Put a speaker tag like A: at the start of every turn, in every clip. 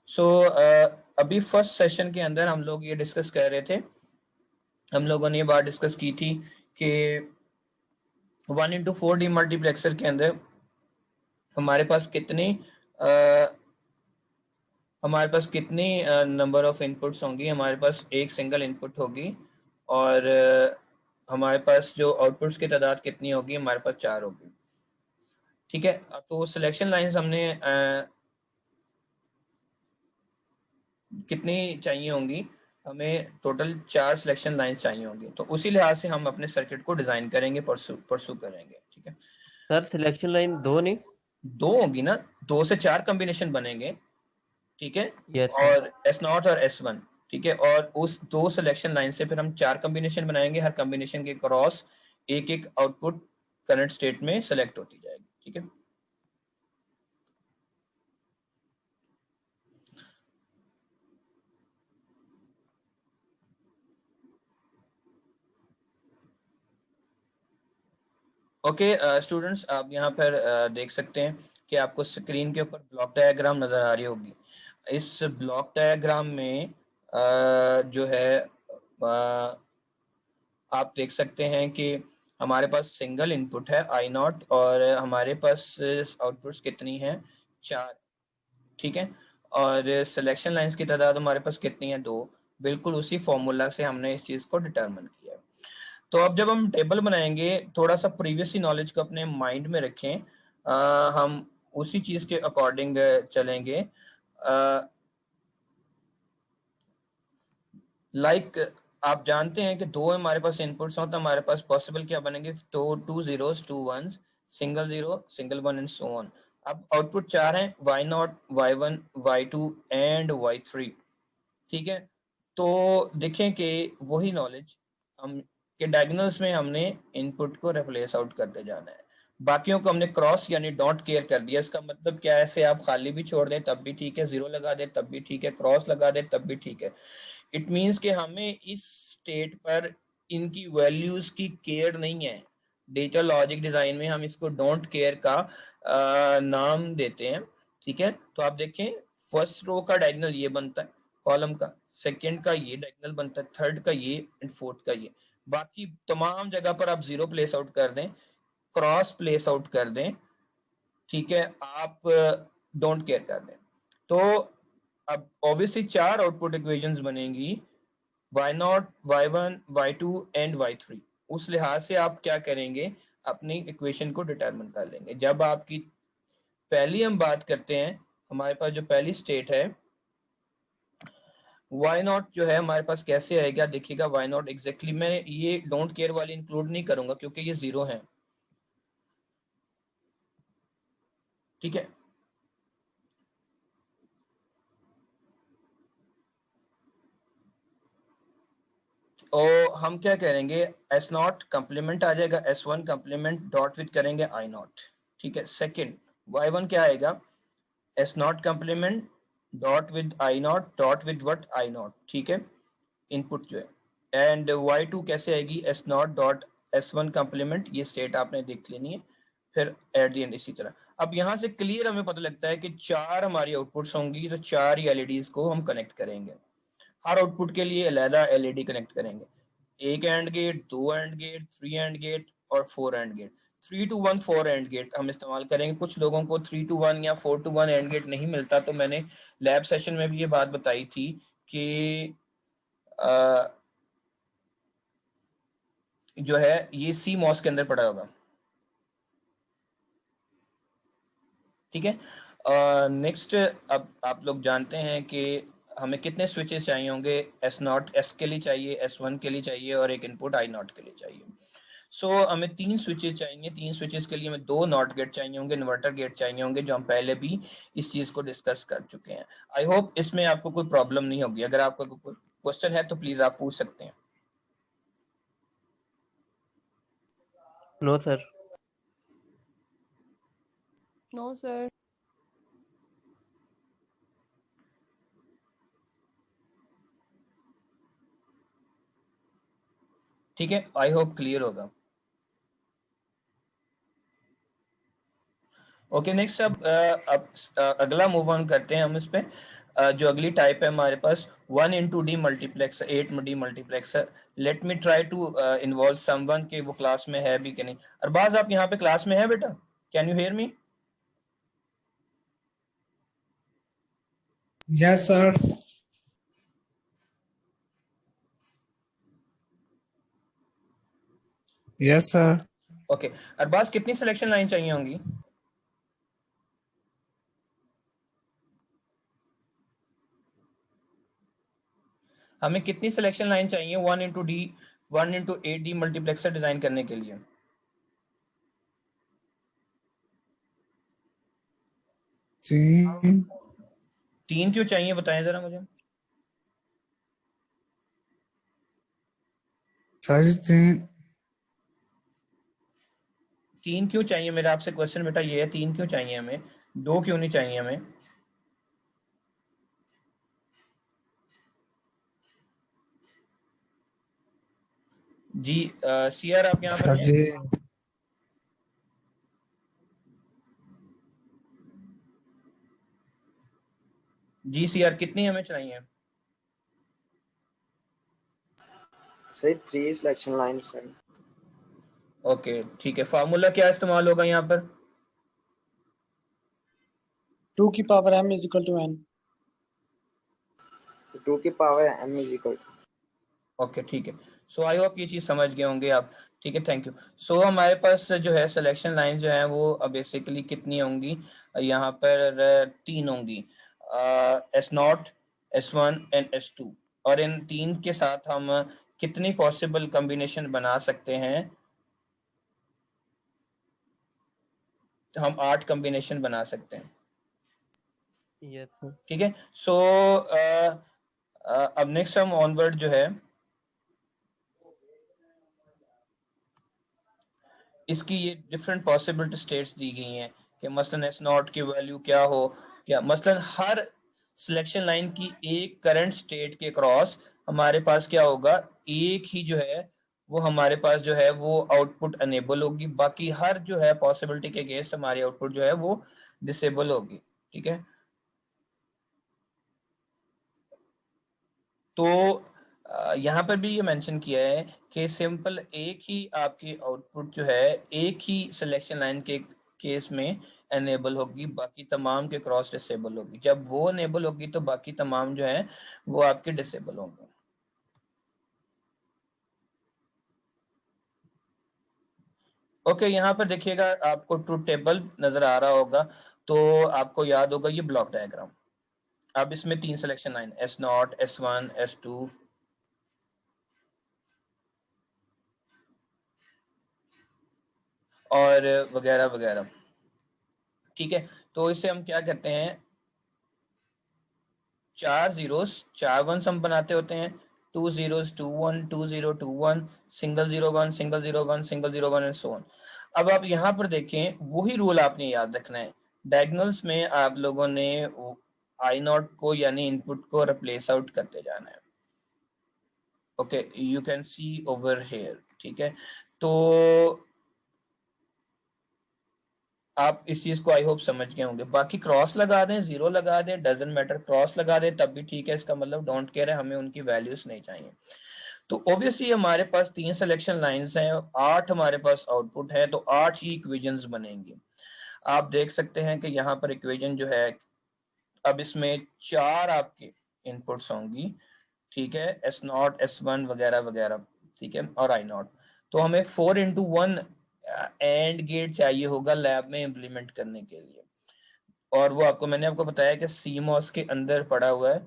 A: सो अभी first session के अंदर हम लोग ये डिस्कस कर रहे थे, हम लोगों ने ये बात डिस्कस की थी कि 1:4 डीमल्टीप्लेक्सर के अंदर हमारे पास कितनी नंबर ऑफ इनपुट्स होंगी। हमारे पास एक सिंगल इनपुट होगी और हमारे पास जो आउटपुट्स की तादाद कितनी होगी, हमारे पास 4 होगी। ठीक है, तो सिलेक्शन लाइंस हमने कितनी चाहिए होंगी, हमें टोटल 4 सिलेक्शन लाइंस चाहिए होंगी। तो उसी लिहाज से हम अपने सर्किट को डिजाइन करेंगे, परसू करेंगे। ठीक है
B: सर सिलेक्शन लाइन 2 नहीं?
A: 2 होगी ना, 2 से 4 कॉम्बिनेशन बनेंगे। ठीक है,
B: यस सर।
A: और S0 और S1। ठीक है, और उस 2 सिलेक्शन लाइन से फिर हम 4 कॉम्बिनेशन बनाएंगे। हर कॉम्बिनेशन के क्रॉस एक एक आउटपुट करंट स्टेट में सेलेक्ट होती जाएगी। ठीक है, ओके स्टूडेंट्स, आप यहाँ पर देख सकते हैं कि आपको स्क्रीन के ऊपर ब्लॉक डायग्राम नजर आ रही होगी। इस ब्लॉक डायग्राम में जो है आप देख सकते हैं कि हमारे पास सिंगल इनपुट है I0 और हमारे पास आउटपुट्स कितनी हैं, 4। ठीक है, और सिलेक्शन लाइंस की तादाद हमारे पास कितनी है, 2। बिल्कुल उसी फॉर्मूला से हमने इस चीज को डिटरमिन किया है। तो अब जब हम टेबल बनाएंगे, थोड़ा सा प्रीवियस नॉलेज को अपने माइंड में रखें, हम उसी चीज के अकॉर्डिंग चलेंगे। लाइक आप जानते हैं कि 2 हमारे पास इनपुट्स हो तो हमारे पास पॉसिबल क्या बनेंगे, तो 2 zeros 2 ones, single 0 single 1 and so on. अब आउटपुट 4 हैं, Y0 Y1 Y2 and Y3। ठीक है, तो देखें कि वही नॉलेज हम के डायगोनल्स में हमने इनपुट को रिप्लेस आउट करते जाना है। बाकियों को हमने क्रॉस यानी डॉट केयर कर दिया। इसका मतलब क्या है, ऐसे आप खाली भी छोड़ दें तब भी ठीक है, 0 लगा दें तब भी ठीक है, क्रॉस लगा दें तब भी ठीक है। इट मीन्स कि हमें इस स्टेट पर इनकी वैल्यूज की केयर नहीं है। डेटा लॉजिक डिजाइन में हम इसको डोंट केयर का नाम देते हैं। ठीक है, तो आप देखें फर्स्ट रो का डायगोनल ये बनता है कॉलम का, सेकंड का ये डायगोनल बनता है, थर्ड का ये एंड फोर्थ का ये। बाकी तमाम जगह पर आप 0 प्लेस आउट कर दें, क्रॉस प्लेस आउट कर दें, ठीक है, आप डोंट केयर कर दें। तो अब ऑब्वियसली 4 आउटपुट इक्वेशंस बनेंगी, Y0 Y1 Y2 and Y3। उस लिहाज से आप क्या करेंगे, अपनी इक्वेशन को डिटरमिन कर लेंगे। जब आपकी पहली हम बात करते हैं, हमारे पास जो पहली स्टेट है Y0 जो है हमारे पास कैसे आएगा, देखिएगा Y0 एग्जैक्टली मैं ये डोंट केयर वाली इंक्लूड नहीं करूंगा क्योंकि ये 0 है। ठीक है, और हम क्या करेंगे, S0 कंप्लीमेंट आ जाएगा, S1 कंप्लीमेंट डॉट विद करेंगे I0। ठीक है, सेकंड Y1 क्या आएगा, S0 complement dot with I0 dot with what I0। ठीक है, इनपुट जो है। एंड Y2 कैसे आएगी, S0 डॉट S1 कंप्लीमेंट, ये स्टेट आपने देख लेनी है, फिर एट द एंड इसी तरह। अब यहाँ से क्लियर हमें पता लगता है कि 4 हमारी आउटपुट्स होंगी, तो 4 LEDs को हम कनेक्ट करेंगे। हर आउटपुट के लिए अलहदा LED कनेक्ट करेंगे, एक and gate, 2 and gate, 3 and gate और 4 and gate. 3 to 1 4 and gate हम इस्तेमाल करेंगे। कुछ लोगों को 3 to 1 या 4 to 1 एंड गेट नहीं मिलता, तो मैंने लैब सेशन में भी ये बात बताई थी कि जो है ये CMOS के अंदर पड़ा होगा। ठीक है, नेक्स्ट अब आप लोग जानते हैं कि हमें कितने स्विचेस चाहिए होंगे, S0 S के लिए चाहिए, S1 के लिए चाहिए और एक इनपुट I0 के लिए चाहिए। सो हमें 3 स्विचेस चाहिए। 3 स्विचेस के लिए हमें 2 नॉट गेट चाहिए होंगे, इन्वर्टर गेट चाहिए होंगे, जो हम पहले भी इस चीज को डिस्कस कर चुके हैं। आई होप इसमें आपको कोई प्रॉब्लम नहीं होगी। अगर आपका कोई क्वेश्चन है तो प्लीज आप पूछ सकते हैं।
B: No sir.
C: No sir.
A: ठीक है, आई होप क्लियर होगा। ओके नेक्स्ट, अब अगला मूव ऑन करते हैं हम इस पे। जो अगली टाइप है हमारे पास 1x demultiplexer, 8 demultiplexer. Let me try to involve someone के वो क्लास में है भी कि नहीं। अरबाज आप यहाँ पे क्लास में है बेटा? Can you hear me?
C: Yes sir. Yes sir.
A: Okay Arbaaz, कितनी सिलेक्शन लाइन चाहिए होंगी? हमें कितनी सिलेक्शन लाइन चाहिए 1x8 डी मल्टीप्लेक्सर डिजाइन करने के लिए?
C: 3।
A: 3 क्यों चाहिए बताएं जरा मुझे।
C: सर 3।
A: 3 क्यों चाहिए? मेरा आपसे क्वेश्चन बेटा ये है, 3 क्यों चाहिए हमें, 2 क्यों नहीं चाहिए हमें? जी सीआर आप यहाँ पर
C: सर
A: हैं?
C: जी
A: जी सीआर कितनी हमें चाहिए?
D: सही 3 सिलेक्शन लाइन सर।
A: ओके ठीक है, फार्मूला क्या इस्तेमाल होगा यहाँ पर?
E: 2 की power m is equal to n।
D: 2 की power m is equal to.
A: Okay ठीक है, सो आई होप ये चीज़ समझ गए होंगे आप। ठीक है, थैंक यू। सो हमारे पास जो है सिलेक्शन लाइन जो है वो बेसिकली कितनी होंगी यहाँ पर? 3 होंगी, S0, S1 एंड S2। और इन 3 के साथ हम कितनी पॉसिबल कॉम्बिनेशन बना सकते हैं? हम 8 कॉम्बिनेशन बना सकते हैं।
B: Yes sir.
A: ठीक है, सो अब नेक्स्ट हम ऑनवर्ड जो है इसकी ये डिफरेंट पॉसिबिलिटी स्टेट्स दी गई हैं कि मसलन S0 की वैल्यू क्या हो, क्या मसलन हर सिलेक्शन लाइन की एक करंट स्टेट के क्रॉस हमारे पास क्या होगा, एक ही जो है वो हमारे पास जो है वो आउटपुट अनेबल होगी, बाकी हर जो है पॉसिबिलिटी के अगेंस्ट हमारी आउटपुट जो है वो डिसेबल होगी। ठीक है, तो यहाँ पर भी ये मेंशन किया है कि सिंपल एक ही आपकी आउटपुट जो है एक ही सिलेक्शन लाइन के केस में एनेबल होगी, बाकी तमाम के क्रॉस डिसेबल होगी। जब वो एनेबल होगी तो बाकी तमाम जो है वो आपके डिसेबल होंगे। ओके यहाँ पर देखिएगा आपको ट्रुथ टेबल नजर आ रहा होगा, तो आपको याद होगा ये ब्लॉक डायग्राम। अब इसमें 3 selection line S0, S1, S2 और वगैरह वगैरह। ठीक है, तो इसे हम क्या कहते हैं, 4 जीरोस 4 वंस हम बनाते होते हैं, 2 zeros 2 1 2 0 2 1 single 0 1 single 0 1 single 0 1 and so on. अब आप यहाँ पर देखें वही रूल आपने याद रखना है। डायगोनल्स में आप लोगों ने आई नॉट को यानी इनपुट को रिप्लेस आउट करते जाना है। Okay you can see over here. ठीक है, तो आप इस चीज को आई होप समझ गए होंगे। बाकी क्रॉस लगा दें, जीरो लगा दें, डजंट मैटर, क्रॉस लगा दें तब भी ठीक है, इसका मतलब डोंट केयर है, हमें उनकी वैल्यूज नहीं चाहिए। तो ऑब्वियसली हमारे पास 3 सिलेक्शन लाइंस हैं, 8 हमारे पास आउटपुट है, तो 8 ही इक्वेशंस बनेंगी। आप देख सकते हैं कि यहाँ पर इक्वेशन जो है, अब इसमें 4 आपके इनपुट्स होंगी। ठीक है, S0 S1 वगैरह वगैरह। ठीक है, और I0। तो हमें 4x1 एंड गेट चाहिए होगा लैब में इंप्लीमेंट करने के लिए, और वो आपको मैंने आपको बताया कि CMOS के अंदर पड़ा हुआ है।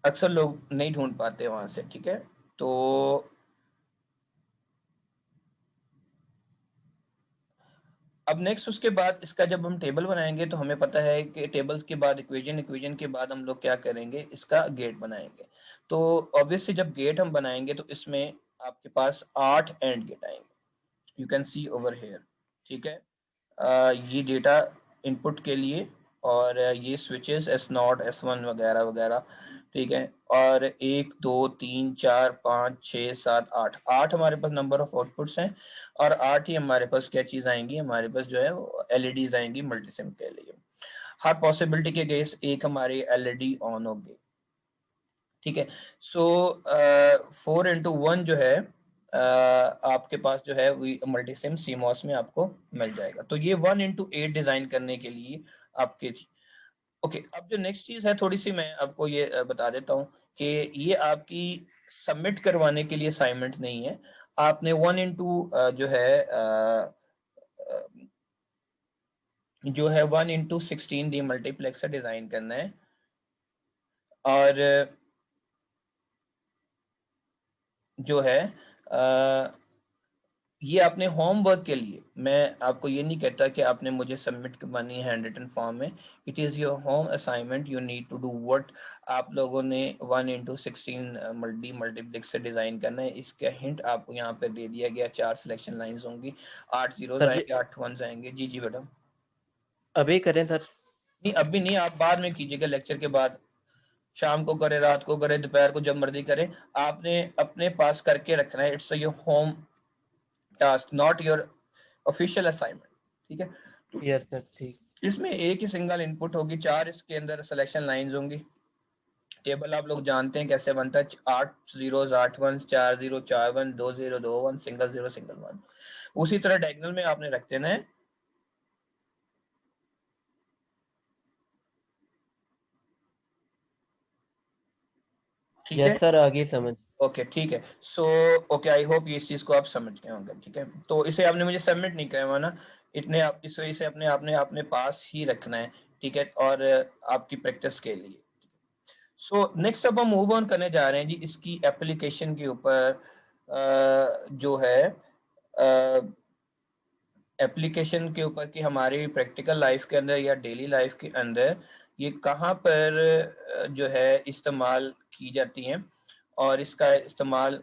A: अक्सर लोग नहीं ढूंढ पाते वहां से। ठीक है, तो अब नेक्स्ट उसके बाद इसका जब हम टेबल बनाएंगे तो हमें पता है कि टेबल के बाद इक्वेशन, इक्वेशन के बाद हम लोग क्या करेंगे, इसका गेट बनाएंगे। तो ऑब्वियसली जब गेट हम बनाएंगे तो इसमें आपके पास 8 एंड गेट आएंगे, you can see over here. ठीक है, ये डेटा इनपुट के लिए, और ये स्विचेस S0 S1 वगैरह वगैरह ठीक है, और 1 2 3 4 5 6 7 8 8 हमारे पास नंबर ऑफ आउटपुट्स हैं, और 8 ही हमारे पास क्या चीज आएंगी, हमारे पास जो है एलईडीज आएंगी मल्टीसिम के लिए। हर पॉसिबिलिटी के केस एक हमारी एलईडी ऑन होगी। ठीक है, सो 4x1 जो है आपके पास जो है मल्टीसिम सीमॉस में आपको मिल जाएगा। तो ये 1x8 डिजाइन करने के लिए आपके थी। ओके, अब जो नेक्स्ट चीज है थोड़ी सी मैं आपको ये बता देता हूँ कि ये आपकी सबमिट करवाने के लिए असाइनमेंट नहीं है। आपने 1x जो है 1x16 डीमल्टीप्लेक्सर डिजाइन करना है, और जो है ये आपने होमवर्क के लिए, मैं आपको ये नहीं कहता कि आपने मुझे सबमिट करवानी है हैंड रिटन फॉर्म में। It is your home assignment, you need to do what आप लोगों ने 1x16 मल्टीप्लेक्स से डिज़ाइन करना है। इसका हिंट आपको यहाँ पे दे दिया गया। 4 सिलेक्शन लाइंस होंगी, 8 जीरोज
B: सर जी
A: आएंगे, 8 वंस आएंगे। जी जी बेटा।
B: अभी करें सर?
A: नहीं अभी नहीं, आप बाद में कीजिएगा, लेक्चर के बाद, शाम को करें, रात को करें, दोपहर को, जब मर्जी करें। आपने अपने पास करके रखना है। It's your home task, not your official assignment. ठीक है, तो
B: यस सर ठीक।
A: इसमें एक ही सिंगल इनपुट होगी, 4 इसके अंदर सिलेक्शन लाइंस होंगी। टेबल आप लोग जानते हैं कैसे बनता है, 8 जीरोज 8 वंस, 4 0 4 1, 2 0 2 1, सिंगल 0 सिंगल 1। उसी तरह डायगोनल में आपने रख देना है। ठीक है,
B: यस सर आगे समझ।
A: ओके ठीक है। सो ओके, आई होप ये इस चीज को आप समझ गए होंगे। ठीक है, तो इसे आपने मुझे सबमिट नहीं करवाना, इतने आप इसे अपने आपने अपने पास ही रखना है। ठीक है, और आपकी प्रैक्टिस के लिए। सो नेक्स्ट अब हम मूव ऑन करने जा रहे हैं जी इसकी एप्लीकेशन के ऊपर। जो है एप्लीकेशन के ऊपर कि हमारी प्रैक्टिकल लाइफ के अंदर या डेली लाइफ के अंदर ये कहाँ पर जो है इस्तेमाल की जाती हैं, और इसका इस्तेमाल,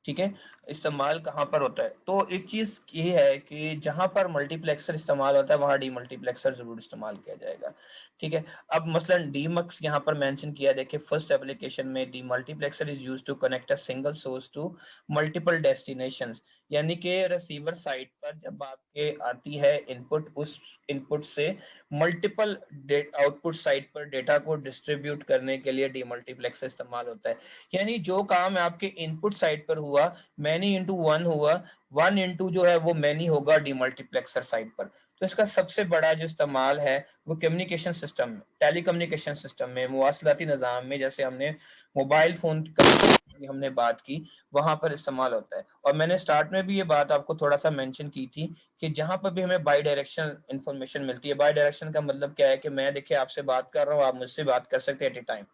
A: ठीक है, इस्तेमाल कहाँ पर होता है। तो एक चीज ये है कि जहां पर मल्टीप्लेक्सर इस्तेमाल होता है वहां डीमल्टीप्लेक्सर जरूर इस्तेमाल किया जाएगा। ठीक है, अब मसलन डीमक्स यहाँ पर मेंशन किया, देखिए फर्स्ट एप्लीकेशन में demultiplexer is used to connect a single source to multiple destinations, यानी कि रिसीवर साइड पर जब आपके आती है इनपुट, उस इनपुट से मल्टीपल आउटपुट साइड पर डेटा को डिस्ट्रीब्यूट करने के लिए डीमल्टीप्लेक्सर इस्तेमाल होता है। यानी जो काम आपके इनपुट साइड पर हुआ मैनी इंटू वन हुआ, 1 इंटू जो है वो मैनी होगा डीमल्टीप्लेक्सर साइड पर। तो इसका सबसे बड़ा जो इस्तेमाल है वो कम्युनिकेशन सिस्टम में, टेलीकम्युनिकेशन सिस्टम में, मुवासलाती निज़ाम में, जैसे हमने मोबाइल फोन की हमने बात की, वहां पर इस्तेमाल होता है। और मैंने स्टार्ट में भी ये बात आपको थोड़ा सा मेंशन की थी कि जहां पर भी हमें बाई डायरेक्शनल इंफॉर्मेशन मिलती है, बाई डायरेक्शन का मतलब क्या है कि मैं देखिए आपसे बात कर रहा हूँ, आप मुझसे बात कर सकते हैं एट ए टाइम,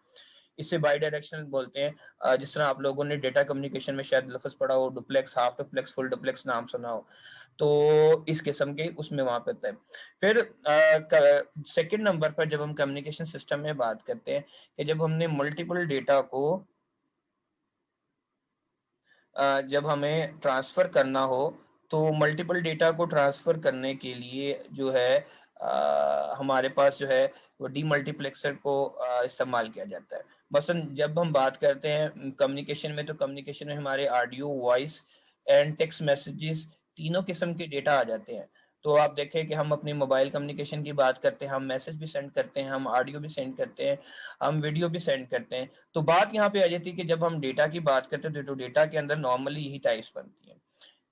A: इसे बाई डायरेक्शनल बोलते हैं। जिस तरह आप लोगों ने डेटा कम्युनिकेशन में शायद लफ्ज पढ़ा हो, duplex, half duplex, full duplex नाम सुना हो, तो इस किस्म के उसमें वहां पे होता है। फिर सेकंड नंबर पर जब हम कम्युनिकेशन सिस्टम में बात करते हैं कि जब हमने मल्टीपल डेटा को जब हमें ट्रांसफर करना हो, तो मल्टीपल डेटा को ट्रांसफर करने के लिए जो है हमारे पास जो है वो डीमल्टीप्लेक्सर को इस्तेमाल किया जाता है। मसलन जब हम बात करते हैं कम्युनिकेशन में, तो कम्युनिकेशन में हमारे audio, voice and text messages तीनों किस्म के डेटा आ जाते हैं। तो आप देखें कि हम अपनी मोबाइल कम्युनिकेशन की बात करते हैं, हम मैसेज भी सेंड करते हैं, हम ऑडियो भी सेंड करते हैं, हम वीडियो भी सेंड करते हैं। तो बात यहाँ पे आ जाती है कि जब हम डेटा की बात करते हैं तो डेटा के अंदर नॉर्मली यही टाइप्स बनती हैं।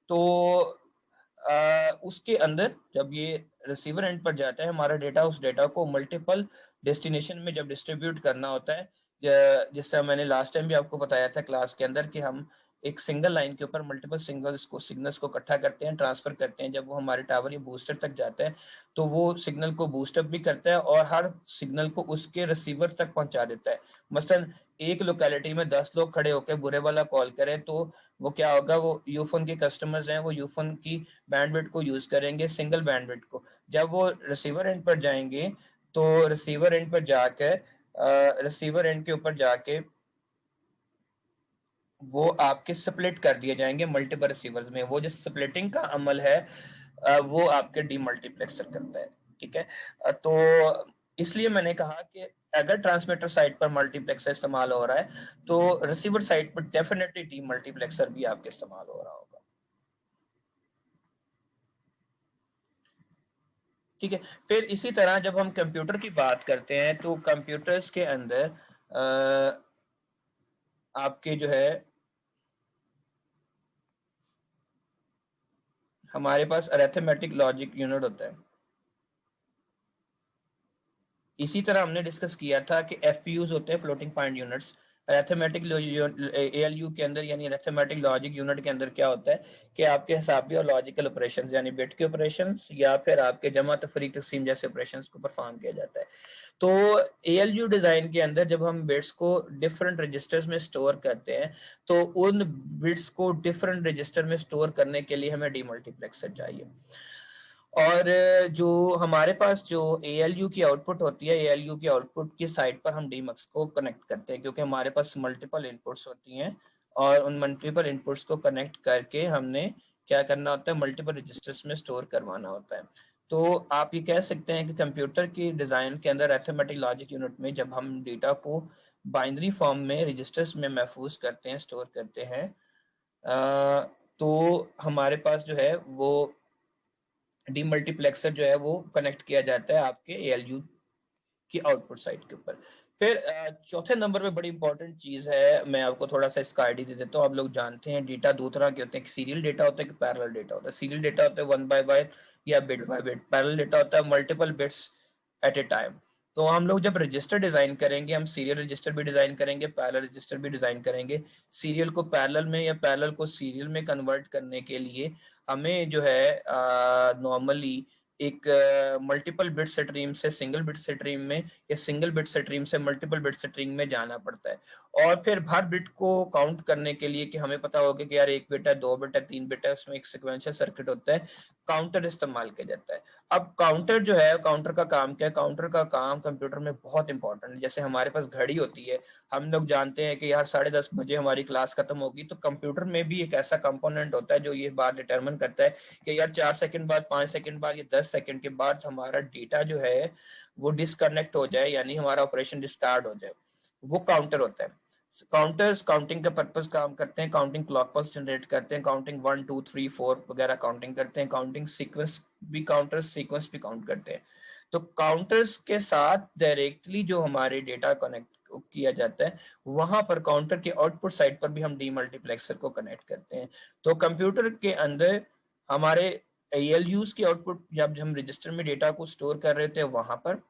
A: तो उसके अंदर जब ये रिसीवर एंड पर जाता है हमारा डेटा, उस डेटा को मल्टीपल डेस्टिनेशन में जब डिस्ट्रीब्यूट करना होता है, जिससे मैंने लास्ट टाइम भी आपको बताया था क्लास के अंदर कि हम एक सिंगल लाइन के ऊपर मल्टीपल सिग्नल्स को इकट्ठा करते हैं, ट्रांसफर करते हैं। जब वो हमारे टावर या बूस्टर तक जाता है तो वो सिग्नल को बूस्टअप भी करता है और हर सिग्नल को उसके रिसीवर तक पहुंचा देता है। मसलन एक लोकेलिटी में 10 लोग खड़े होकर बुरे वाला कॉल करें तो वो क्या होगा, वो यूफोन के कस्टमर्स हैं, वो यूफोन की बैंडविड्थ को यूज करेंगे, सिंगल बैंडविड्थ को। जब वो रिसीवर एंड पर जाएंगे तो रिसीवर एंड पर जाकर रिसीवर एंड के ऊपर जाके वो आपके स्प्लिट कर दिए जाएंगे मल्टीपल रिसीवर्स में। वो जो स्प्लिटिंग का अमल है वो आपके डीमल्टीप्लेक्सर करता है। ठीक है, तो इसलिए मैंने कहा कि अगर ट्रांसमीटर साइड पर मल्टीप्लेक्सर इस्तेमाल हो रहा है तो रिसीवर साइड पर डेफिनेटली डी मल्टीप्लेक्सर भी आपके इस्तेमाल हो रहा होगा। ठीक है, फिर इसी तरह जब हम कंप्यूटर की बात करते हैं तो कंप्यूटर्स के अंदर आपके जो है हमारे पास अरिथमेटिक लॉजिक यूनिट होता है। इसी तरह हमने डिस्कस किया था कि एफपीयूज होते हैं, floating point units. Arithmetic ALU के अंदर यानी अरिथमेटिक लॉजिक यूनिट के अंदर क्या होता है कि आपके हिसाबी और लॉजिकल ऑपरेशंस यानी बिट के ऑपरेशंस या फिर आपके जमा तफरीक तकसीम जैसे ऑपरेशंस को परफॉर्म किया जाता है। तो एएलयू डिजाइन के अंदर जब हम बिट्स को डिफरेंट रजिस्टर्स में स्टोर करते हैं तो उन बिट्स को डिफरेंट रजिस्टर में स्टोर करने के लिए हमें डीमल्टीप्लेक्सर चाहिए। और जो हमारे पास जो ALU की आउटपुट होती है, ALU की आउटपुट की साइड पर हम डीमक्स को कनेक्ट करते हैं क्योंकि हमारे पास मल्टीपल इनपुट्स होती हैं और उन मल्टीपल इनपुट्स को कनेक्ट करके हमने क्या करना होता है, मल्टीपल रजिस्टर्स में स्टोर करवाना होता है। तो आप ये कह सकते हैं कि कंप्यूटर की डिज़ाइन के अंदर अरिथमेटिक लॉजिक यूनिट में जब हम डेटा को बाइनरी फॉर्म में रजिस्टर्स में महफूज करते हैं, स्टोर करते हैं, तो हमारे पास जो है वो डीमल्टीप्लेक्सर जो है वो कनेक्ट किया जाता है आपके ALU की आउटपुट साइड के ऊपर। फिर चौथे नंबर पे बड़ी इंपॉर्टेंट चीज है, मैं आपको थोड़ा सा इसका आइडिया दे देता हूँ। आप लोग जानते हैं डेटा दो तरह के होते हैं, सीरियल डेटा होता है कि पैरेलल डेटा होता है। सीरियल डेटा होता है 1 बाय बाइट या bit by bit, parallel data होता है multiple bits at a time. तो हम लोग जब रजिस्टर डिजाइन करेंगे, हम सीरियल रजिस्टर भी डिजाइन करेंगे, पैरेलल रजिस्टर भी डिजाइन करेंगे। सीरियल को पैरेलल में या पैरेलल को सीरियल में कन्वर्ट करने के लिए हमें जो है नॉर्मली एक मल्टीपल बिट स्ट्रीम से सिंगल बिट स्ट्रीम में या सिंगल बिट स्ट्रीम से मल्टीपल बिट स्ट्रीम में जाना पड़ता है। और फिर हर बिट को काउंट करने के लिए कि हमें पता होगा कि यार 1 बिट है, 2 बिट है, 3 बिट है, उसमें एक सिक्वेंशियल सर्किट होता है, काउंटर इस्तेमाल किया जाता है। अब काउंटर जो है, काउंटर का काम क्या है? काउंटर का काम कंप्यूटर में बहुत इंपॉर्टेंट है। जैसे हमारे पास घड़ी होती है, हम लोग जानते हैं कि यार 10:30 बजे हमारी क्लास खत्म होगी, तो कंप्यूटर में भी एक ऐसा कंपोनेंट होता है जो ये बात डिटरमिन करता है कि यार 4 सेकंड बाद, 5 सेकंड बाद या 10 सेकंड के बाद हमारा डेटा जो है वो डिस्कनेक्ट हो जाए, यानी हमारा ऑपरेशन डिस्टार्ट हो जाए, वो काउंटर होता है। काउंटर्स काउंटिंग का पर्पस काम करते हैं, काउंटिंग क्लॉक पल्स जनरेट करते हैं, काउंटिंग 1 2 3 4 वगैरह काउंटिंग करते हैं, काउंटिंग सीक्वेंस भी काउंटर्स सीक्वेंस भी काउंट करते हैं। तो काउंटर्स के साथ डायरेक्टली जो हमारे डेटा कनेक्ट किया जाता है, वहां पर काउंटर के आउटपुट साइड पर भी हम डीमल्टीप्लेक्सर को कनेक्ट करते हैं। तो कंप्यूटर के अंदर हमारे ALUs की आउटपुट जब हम रजिस्टर में डेटा को स्टोर कर रहे थे वहां पर,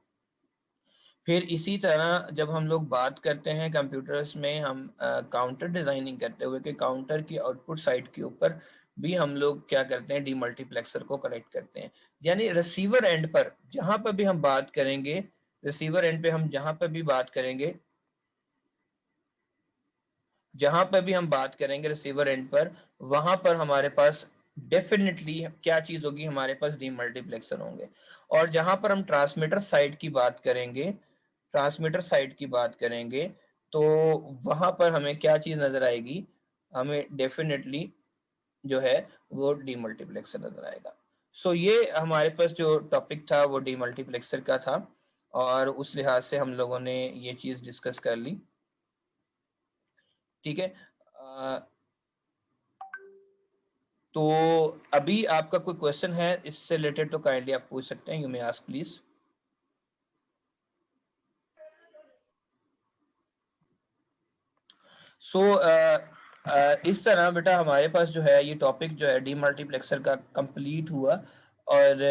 A: फिर इसी तरह जब हम लोग बात करते हैं कंप्यूटर्स में हम काउंटर डिजाइनिंग करते हुए कि काउंटर की आउटपुट साइड के ऊपर भी हम लोग क्या करते हैं, डीमल्टीप्लेक्सर को कनेक्ट करते हैं। यानी रिसीवर एंड पर जहां पर भी हम बात करेंगे, रिसीवर एंड पे हम जहां पर भी बात करेंगे, जहां पर भी हम बात करेंगे रिसीवर एंड पर, वहां पर हमारे पास डेफिनेटली क्या चीज होगी, हमारे पास डीमल्टीप्लेक्सर होंगे। और जहां पर हम ट्रांसमीटर साइड की बात करेंगे, ट्रांसमीटर साइड की बात करेंगे, तो वहां पर हमें क्या चीज नजर आएगी, हमें डेफिनेटली जो है वो डीमल्टीप्लेक्सर नजर आएगा। सो ये हमारे पास जो टॉपिक था वो डीमल्टीप्लेक्सर का था और उस लिहाज से हम लोगों ने ये चीज डिस्कस कर ली। ठीक है, तो अभी आपका कोई क्वेश्चन है इससे रिलेटेड तो काइंडली आप पूछ सकते हैं, यू मे आस्क प्लीज। सो इस तरह बेटा हमारे पास जो है ये टॉपिक जो है डीमल्टीप्लेक्सर का कंप्लीट हुआ और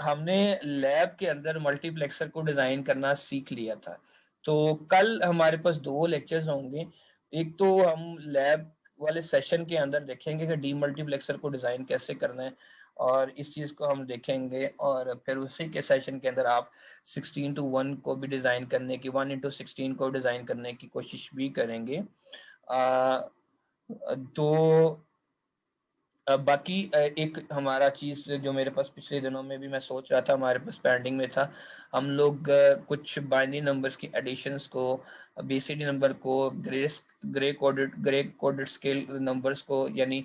A: हमने लैब के अंदर मल्टीप्लेक्सर को डिजाइन करना सीख लिया था। तो कल हमारे पास 2 लेक्चर्स होंगे। एक तो हम लैब वाले सेशन के अंदर देखेंगे कि डीमल्टीप्लेक्सर को डिजाइन कैसे करना है और इस चीज को हम देखेंगे, और फिर उसी के सेशन के अंदर आप 16:1 को भी डिजाइन करने की, 1:16 को डिजाइन करने की कोशिश भी करेंगे। तो बाकी एक हमारा चीज जो मेरे पास पिछले दिनों में भी मैं सोच रहा था, हमारे पास पेंडिंग में था, हम लोग कुछ बाइनरी नंबर्स की एडिशंस को, BCD नंबर को, ग्रे कोडेड स्केल नंबर्स को, यानी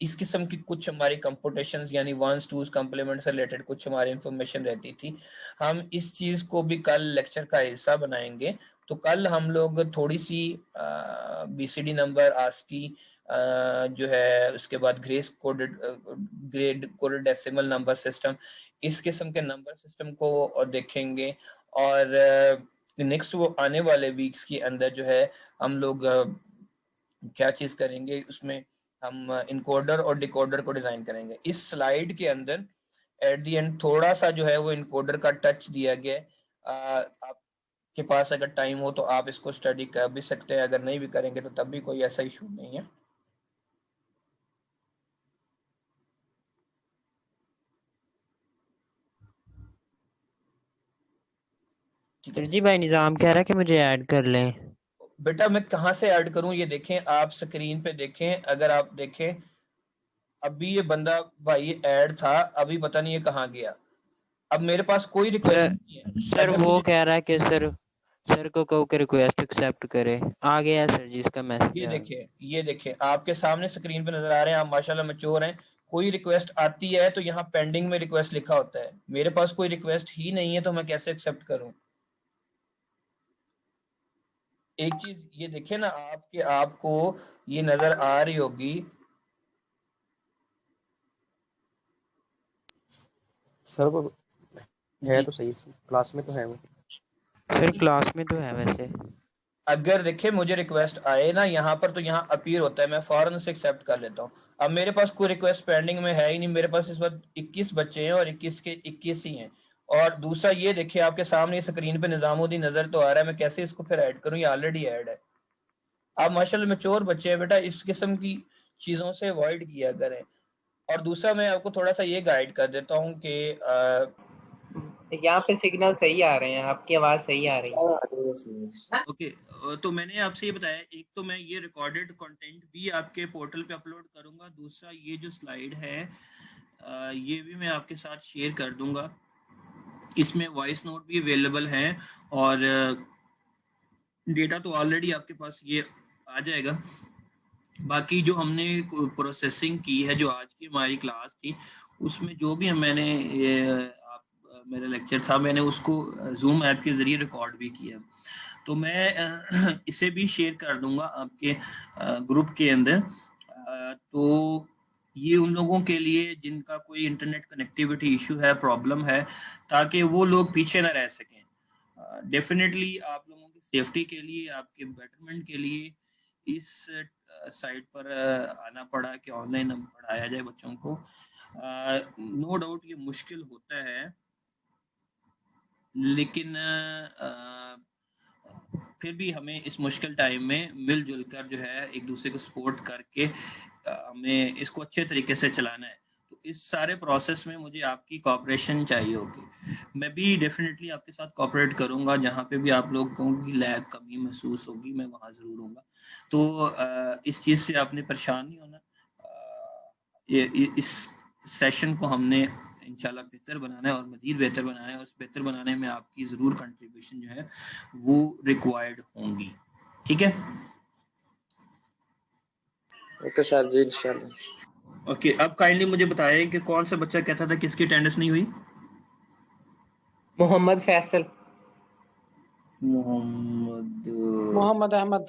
A: इस किस्म की कुछ हमारी कंप्यूटेशंस यानी वंस टूज कम्प्लीमेंट से रिलेटेड कुछ हमारी इंफॉर्मेशन रहती थी। हम इस चीज को भी कल लेक्चर का हिस्सा बनाएंगे। तो कल हम लोग थोड़ी सी बीसीडी नंबर, आस्की जो है, उसके बाद grade coded decimal number system, इस किस्म के नंबर सिस्टम को देखेंगे। और नेक्स्ट वो आने वाले वीक्स के अंदर जो है हम लोग क्या चीज करेंगे, उसमें हम इनकोडर और डिकोडर को डिजाइन करेंगे। इस स्लाइड के अंदर एट द एंड थोड़ा सा जो है वो इनकोडर का टच दिया गया है। आपके पास अगर टाइम हो तो आप इसको स्टडी कर भी सकते हैं, अगर नहीं भी करेंगे तो तब भी कोई ऐसा इशू नहीं है। ठीक है
F: सर जी, भाई निज़ाम कह रहा है कि मुझे ऐड कर लें।
A: बेटा, मैं कहाँ से ऐड करूं ये देखें, आप स्क्रीन पे देखें। अगर आप देखें अभी ये बंदा भाई ऐड था, अभी पता नहीं ये कहाँ गया। अब मेरे पास कोई रिक्वेस्ट नहीं है।
F: सर
A: अगर
F: वो
A: मुझे
F: कह रहा है कि सर को कहो कि रिक्वेस्ट एक्सेप्ट करे। आ गया है सर जी इसका मैसेज।
A: ये देखिए आपके सामने स्क्रीन पे नजर आ रहे हैं, आप माशाल्लाह मैच्योर हैं। कोई रिक्वेस्ट आती है तो यहाँ पेंडिंग में रिक्वेस्ट लिखा होता है। मेरे पास कोई रिक्वेस्ट ही नहीं है तो मैं कैसे एक्सेप्ट करूं? एक चीज ये देखिए ना, आपको ये नजर आ रही होगी।
G: सर वो है तो सही, क्लास में तो है वो।
F: सर क्लास में तो है वैसे।
A: अगर देखे मुझे रिक्वेस्ट आए ना यहाँ पर, तो यहाँ अपीयर होता है, मैं फौरन से एक्सेप्ट कर लेता हूँ। अब मेरे पास कोई रिक्वेस्ट पेंडिंग में है ही नहीं। मेरे पास इस वक्त 21 बच्चे हैं और 21 के 21 ही हैं। और दूसरा ये देखिए आपके सामने स्क्रीन पे निजामुद्दीन नजर तो आ रहा है, मैं कैसे इसको फिर ऐड करूँ? ये ऑलरेडी ऐड है। आप माशाल्लाह मैच्योर बच्चे हैं बेटा, इस किस्म की चीजों से अवॉइड किया करें। और दूसरा मैं आपको थोड़ा सा ये गाइड कर देता हूँ कि
H: यहाँ पे सिग्नल सही आ रहे हैं, आपकी आवाज सही आ रही है।
A: ओके, तो मैंने आपसे ये बताया, एक तो मैं ये रिकॉर्डेड कंटेंट भी आपके पोर्टल पे अपलोड करूंगा। दूसरा ये जो स्लाइड है ये भी मैं आपके साथ शेयर कर दूंगा। इसमें वॉइस नोट भी अवेलेबल है और डेटा तो ऑलरेडी आपके पास ये आ जाएगा। बाकी जो हमने प्रोसेसिंग की है, जो आज की हमारी क्लास थी, उसमें जो भी मैंने मेरा लेक्चर था, मैंने उसको जूम ऐप के ज़रिए रिकॉर्ड भी किया। तो मैं इसे भी शेयर कर दूंगा आपके ग्रुप के अंदर। तो ये उन लोगों के लिए जिनका कोई इंटरनेट कनेक्टिविटी इशू है, प्रॉब्लम है, ताकि वो लोग पीछे ना रह सकें। डेफिनेटली आप लोगों की सेफ्टी के लिए, आपके बेटरमेंट के लिए इस साइट पर आना पड़ा कि ऑनलाइन पढ़ाया जाए बच्चों को। नो डाउट ये मुश्किल होता है, लेकिन फिर भी हमें इस मुश्किल टाइम में मिलजुल कर जो है एक दूसरे को सपोर्ट करके हमें इसको अच्छे तरीके से चलाना है। तो इस सारे प्रोसेस में मुझे आपकी कोऑपरेशन चाहिए होगी। मैं भी डेफिनेटली आपके साथ कोऑपरेट करूंगा। जहाँ पे भी आप लोगों की लैग कमी महसूस होगी, मैं वहाँ ज़रूर हूँगा। तो इस चीज़ से आपने परेशान नहीं होना। इस सेशन को हमने इंशाल्लाह बेहतर बनाना है और मज़ीद बेहतर बनाना है, और उस बेहतर बनाने में आपकी ज़रूर कंट्रीब्यूशन जो है वो रिक्वायर्ड होंगी। ठीक है?
D: ओके सर जी, इंशाल्लाह।
A: ओके, अब काइंडली मुझे बताएं कि कौन सा बच्चा कहता था किसकी अटेंडेंस नहीं हुई?
H: मोहम्मद फैसल।
E: मोहम्मद अहमद।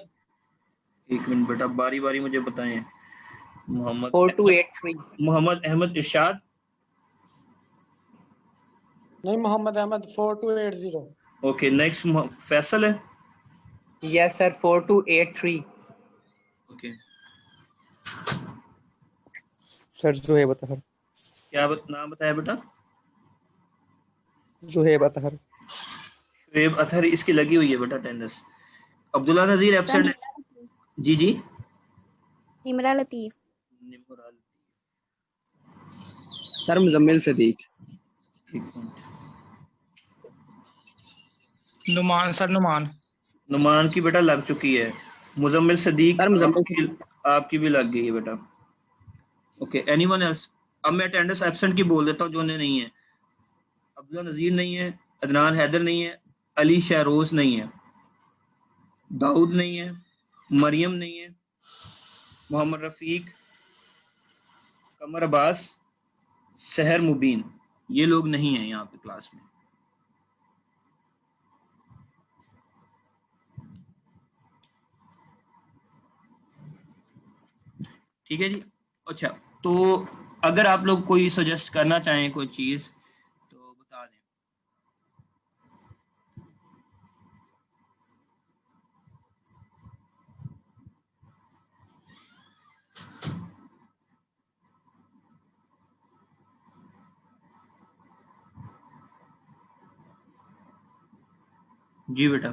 A: एक मिनट बेटा, बारी बारी मुझे बताएं। मोहम्मद
H: 4283।
A: मोहम्मद अहमद इरशाद।
E: नहीं, मोहम्मद अहमद 4280।
A: ओके, नेक्स्ट फैसल है।
H: Yes sir, 4283।
A: Okay,
G: sir Zoheb Athar.
A: क्या नाम बताया बेटा?
G: जोहेब अतहर।
A: शुएब अतहर, इसकी लगी हुई है बेटा अटेंडेंस। अब्दुल्ला नजीर एब्सेंट है। जी जी।
I: निमरा लतीफ।
J: सर मुजम्मिल सदीक।
C: नुमान सर,
A: नुमान की बेटा लग चुकी है। मुजम्मिल सदीक आपकी भी लग गई है बेटा। Okay, anyone else? अब मैं अटेंडेंस एब्सेंट की बोल देता हूँ जो नहीं है। अब्दुल्ला नजीर नहीं है, अदनान हैदर नहीं है, अली शहरोज नहीं है, दाऊद नहीं है, मरियम नहीं है, मोहम्मद रफीक, कमर अब्बास, सहर मुबीन, ये लोग नहीं हैं यहाँ पे क्लास में। ठीक है जी। अच्छा, तो अगर आप लोग कोई सजेस्ट करना चाहें कोई चीज़ तो बता दें। जी बेटा।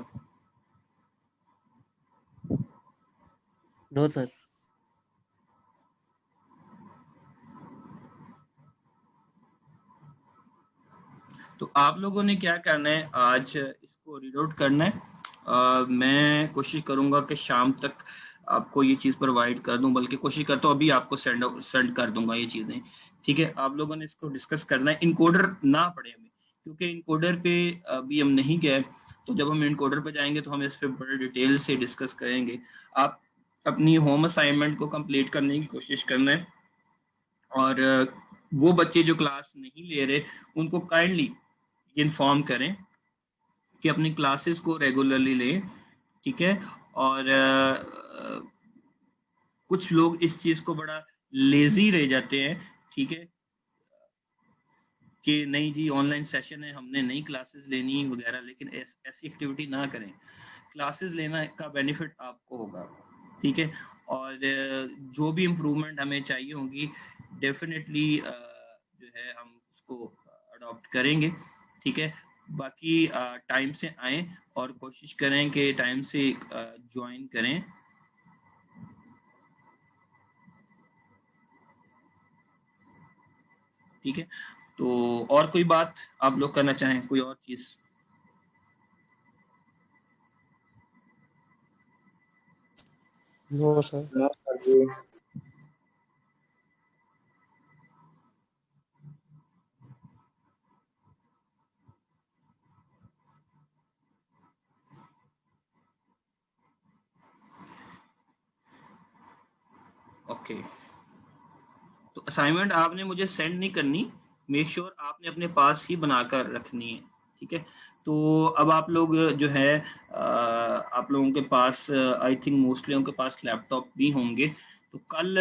B: No sir.
A: तो आप लोगों ने क्या करना है, आज इसको रीड आउट करना है। मैं कोशिश करूंगा कि शाम तक आपको ये चीज़ प्रोवाइड कर दूं, बल्कि कोशिश करता हूँ अभी आपको सेंड कर दूंगा ये चीज़ें। ठीक है, आप लोगों ने इसको डिस्कस करना है। इनकोडर ना पड़े हमें, क्योंकि इनकोडर पे अभी हम नहीं गए, तो जब हम इनकोडर पे जाएंगे तो हम इस पर बड़े डिटेल से डिस्कस करेंगे। आप अपनी होम असाइनमेंट को कंप्लीट करने की कोशिश करना है, और वो बच्चे जो क्लास नहीं ले रहे उनको काइंडली इन्फॉर्म करें कि अपनी क्लासेस को रेगुलरली लें। ठीक है, और कुछ लोग इस चीज़ को बड़ा लेजी रह जाते हैं। ठीक है, कि नहीं जी ऑनलाइन सेशन है, हमने नई क्लासेस लेनी वगैरह, लेकिन ऐसी एक्टिविटी ना करें। क्लासेस लेना का बेनिफिट आपको होगा। ठीक है, और जो भी इम्प्रूवमेंट हमें चाहिए होगी डेफिनेटली जो है हम उसको अडॉप्ट करेंगे। ठीक है, बाकी टाइम से आएँ और कोशिश करें कि टाइम से ज्वाइन करें। ठीक है, तो और कोई बात आप लोग करना चाहें, कोई और चीज़?
G: No sir.
D: No sir ji.
A: Okay, तो असाइनमेंट आपने मुझे सेंड नहीं करनी, मेक श्योर आपने अपने पास ही बनाकर रखनी है। ठीक है, तो अब आप लोग जो है आप लोगों के पास आई थिंक मोस्टली उनके पास लैपटॉप भी होंगे, तो कल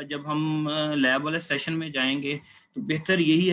A: जब हम लैब वाले सेशन में जाएंगे तो बेहतर यही है